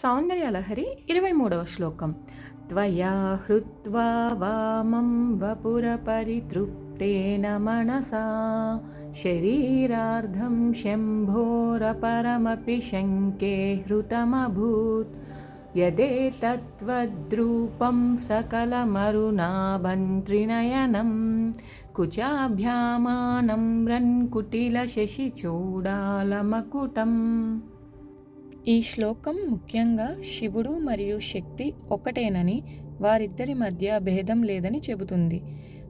సౌందర్యలహరి 23వ శ్లోకం. త్వయా హృత్వా వామం వపురపరితృప్తేన మనసా శరీరార్ధం శంభోరపరమపి శంకే హృతమభూత్ యదేతత్వద్రూపం సకలమరుణాభం కుచాభ్యామానమ్రన్ కుటిలశశిచూడాలమకుటం. ఈ శ్లోకం ముఖ్యంగా శివుడు మరియు శక్తి ఒకటేనని, వారిద్దరి మధ్య భేదం లేదని చెబుతుంది.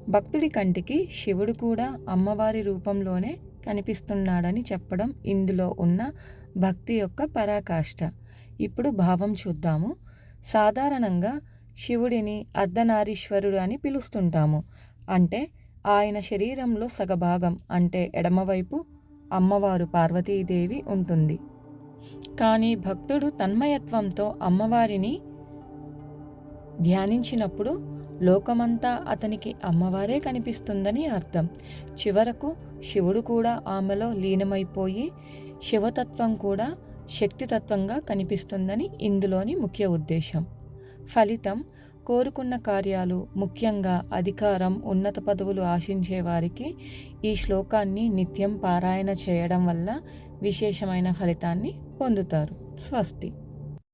భక్తుడి కంటికి శివుడు కూడా అమ్మవారి రూపంలోనే కనిపిస్తున్నాడని చెప్పడం ఇందులో ఉన్న భక్తి యొక్క పరాకాష్ఠ. ఇప్పుడు భావం చూద్దాము. సాధారణంగా శివుడిని అర్ధనారీశ్వరుడు అని పిలుస్తుంటాము. అంటే ఆయన శరీరంలో సగభాగం అంటే ఎడమవైపు అమ్మవారు పార్వతీదేవి ఉంటుంది. కానీ భక్తుడు తన్మయత్వంతో అమ్మవారిని ధ్యానించినప్పుడు లోకమంతా అతనికి అమ్మవారే కనిపిస్తుందని అర్థం. చివరకు శివుడు కూడా ఆమెలో లీనమైపోయి శివతత్వం కూడా శక్తితత్వంగా కనిపిస్తుందని ఇందులోని ముఖ్య ఉద్దేశం. ఫలితం కోరుకున్న కార్యాలు, ముఖ్యంగా అధికారం, ఉన్నత పదవులు ఆశించే వారికి ఈ శ్లోకాన్ని నిత్యం పారాయణ చేయడం వల్ల విశేషమైన ఫలితాన్ని పొందుతారు. స్వస్తి.